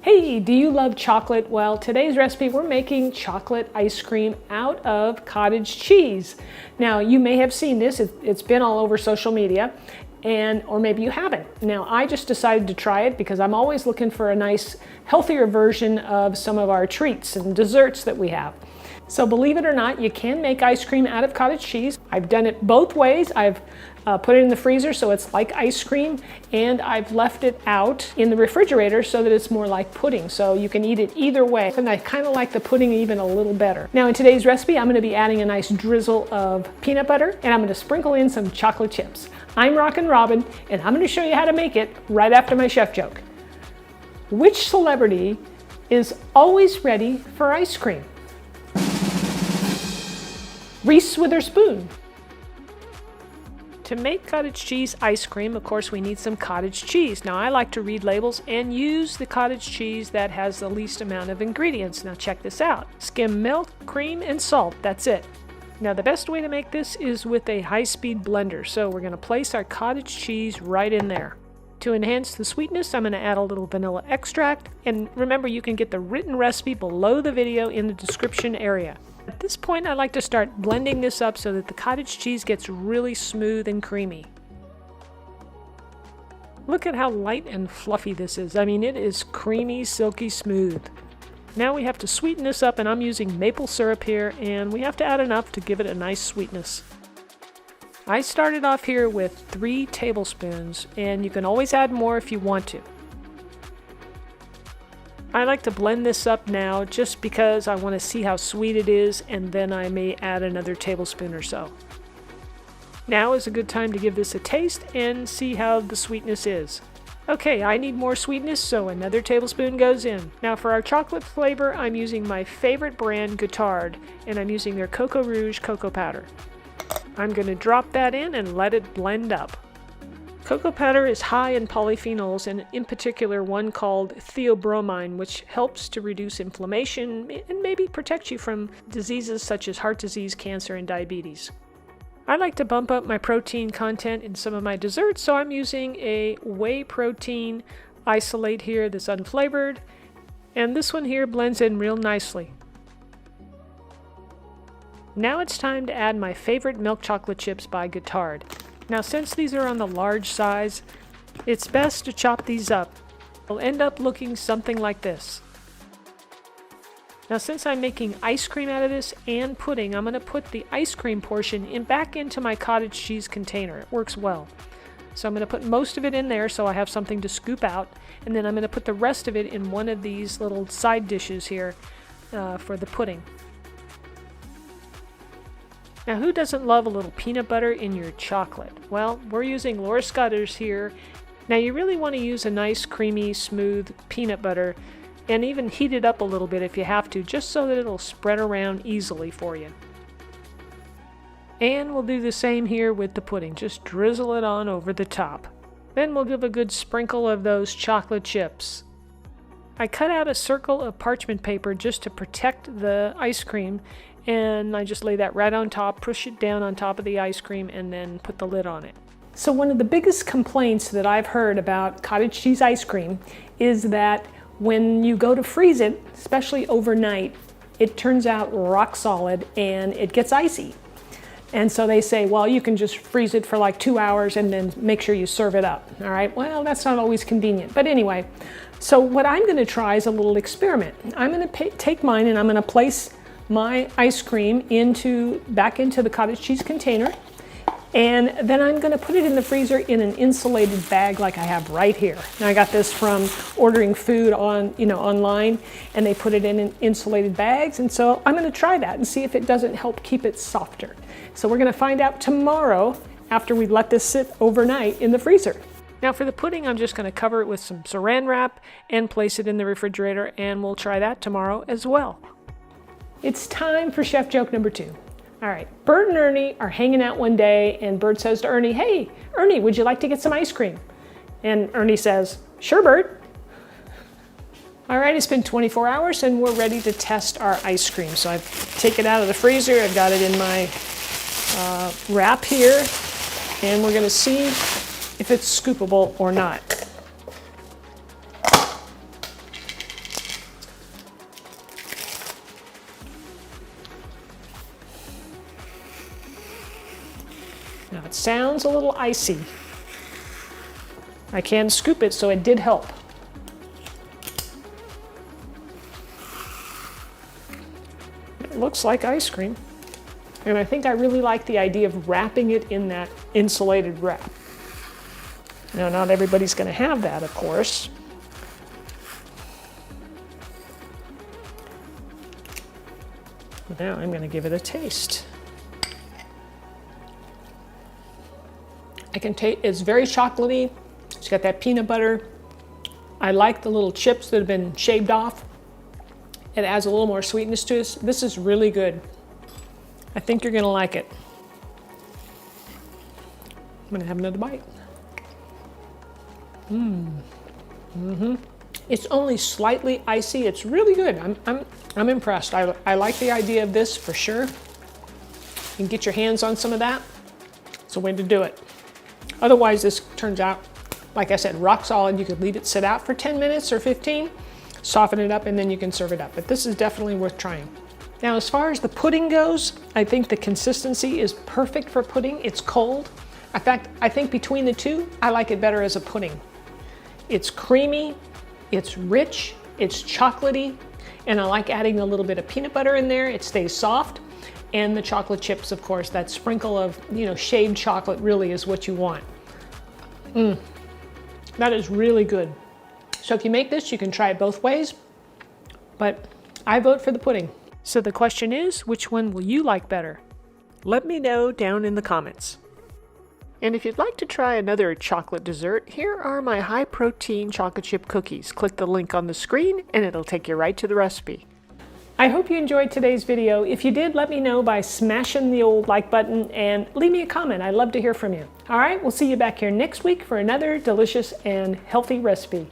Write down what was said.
Hey, do you love chocolate? Well, today's recipe, we're making chocolate ice cream out of cottage cheese. Now, you may have seen this. It's been all over social media, or maybe you haven't. Now, I just decided to try it because I'm always looking for a nice, healthier version of some of our treats and desserts that we have. So believe it or not, you can make ice cream out of cottage cheese. I've done it both ways. I've put it in the freezer so it's like ice cream, and I've left it out in the refrigerator so that it's more like pudding. So you can eat it either way, and I kind of like the pudding even a little better. Now in today's recipe, I'm going to be adding a nice drizzle of peanut butter, and I'm going to sprinkle in some chocolate chips. I'm Rockin' Robin, and I'm going to show you how to make it right after my chef joke. Which celebrity is always ready for ice cream? Reese Witherspoon. To make cottage cheese ice cream, of course, we need some cottage cheese. Now, I like to read labels and use the cottage cheese that has the least amount of ingredients. Now, check this out. Skim milk, cream, and salt. That's it. Now, the best way to make this is with a high-speed blender. So we're going to place our cottage cheese right in there. To enhance the sweetness, I'm going to add a little vanilla extract. And remember, you can get the written recipe below the video in the description area. At this point, I like to start blending this up so that the cottage cheese gets really smooth and creamy. Look at how light and fluffy this is. I mean, it is creamy, silky smooth. Now we have to sweeten this up, and I'm using maple syrup here, and we have to add enough to give it a nice sweetness. I started off here with 3 tablespoons, and you can always add more if you want to. I like to blend this up now just because I want to see how sweet it is, and then I may add another tablespoon or so. Now is a good time to give this a taste and see how the sweetness is. Okay, I need more sweetness, so another tablespoon goes in. Now for our chocolate flavor, I'm using my favorite brand, Cottage, and I'm using their Cocoa Rouge cocoa powder. I'm going to drop that in and let it blend up. Cocoa powder is high in polyphenols, and in particular one called theobromine, which helps to reduce inflammation and maybe protect you from diseases such as heart disease, cancer, and diabetes. I like to bump up my protein content in some of my desserts, so I'm using a whey protein isolate here that's unflavored, and this one here blends in real nicely. Now it's time to add my favorite milk chocolate chips by Cottage. Now, since these are on the large size, it's best to chop these up. They'll end up looking something like this. Now, since I'm making ice cream out of this and pudding, I'm going to put the ice cream portion back into my cottage cheese container. It works well. So I'm going to put most of it in there so I have something to scoop out, and then I'm going to put the rest of it in one of these little side dishes here for the pudding. Now, who doesn't love a little peanut butter in your chocolate? Well, we're using Laura's Cottage here. Now, you really want to use a nice, creamy, smooth peanut butter, and even heat it up a little bit if you have to, just so that it'll spread around easily for you. And we'll do the same here with the pudding. Just drizzle it on over the top. Then we'll give a good sprinkle of those chocolate chips. I cut out a circle of parchment paper just to protect the ice cream, and I just lay that right on top, push it down on top of the ice cream, and then put the lid on it. So one of the biggest complaints that I've heard about cottage cheese ice cream is that when you go to freeze it, especially overnight, it turns out rock solid and it gets icy. And so they say, well, you can just freeze it for like 2 hours and then make sure you serve it up. All right, well, that's not always convenient. But anyway, so what I'm going to try is a little experiment. I'm going to take mine and I'm going to place my ice cream back into the cottage cheese container, and then I'm going to put it in the freezer in an insulated bag like I have right here. Now, I got this from ordering food online, and they put it in insulated bags, and so I'm going to try that and see if it doesn't help keep it softer. So we're going to find out tomorrow after we let this sit overnight in the freezer. Now for the pudding, I'm just going to cover it with some saran wrap and place it in the refrigerator, and we'll try that tomorrow as well. It's time for chef joke number 2. All right, Bert and Ernie are hanging out one day, and Bert says to Ernie, "Hey, Ernie, would you like to get some ice cream?" And Ernie says, "Sure, Bert." All right, it's been 24 hours, and we're ready to test our ice cream. So I've taken it out of the freezer. I've got it in my wrap here, and we're going to see if it's scoopable or not. Now it sounds a little icy. I can scoop it, so it did help. It looks like ice cream. And I think I really like the idea of wrapping it in that insulated wrap. Now, not everybody's going to have that, of course. But now I'm going to give it a taste. I can taste, it's very chocolatey. It's got that peanut butter. I like the little chips that have been shaved off. It adds a little more sweetness to it. This is really good. I think you're going to like it. I'm going to have another bite. It's only slightly icy. It's really good. I'm impressed. I like the idea of this for sure. You can get your hands on some of that. It's a way to do it. Otherwise, this turns out, like I said, rock solid. You could leave it sit out for 10 minutes or 15, soften it up, and then you can serve it up. But this is definitely worth trying. Now, as far as the pudding goes, I think the consistency is perfect for pudding. It's cold. In fact, I think between the two, I like it better as a pudding. It's creamy, it's rich, it's chocolatey, and I like adding a little bit of peanut butter in there. It stays soft. And the chocolate chips, of course, that sprinkle of, shaved chocolate really is what you want. That is really good. So if you make this, you can try it both ways, but I vote for the pudding. So the question is, which one will you like better? Let me know down in the comments. And if you'd like to try another chocolate dessert, here are my high-protein chocolate chip cookies. Click the link on the screen and it'll take you right to the recipe. I hope you enjoyed today's video. If you did, let me know by smashing the old like button and leave me a comment. I'd love to hear from you. All right, we'll see you back here next week for another delicious and healthy recipe.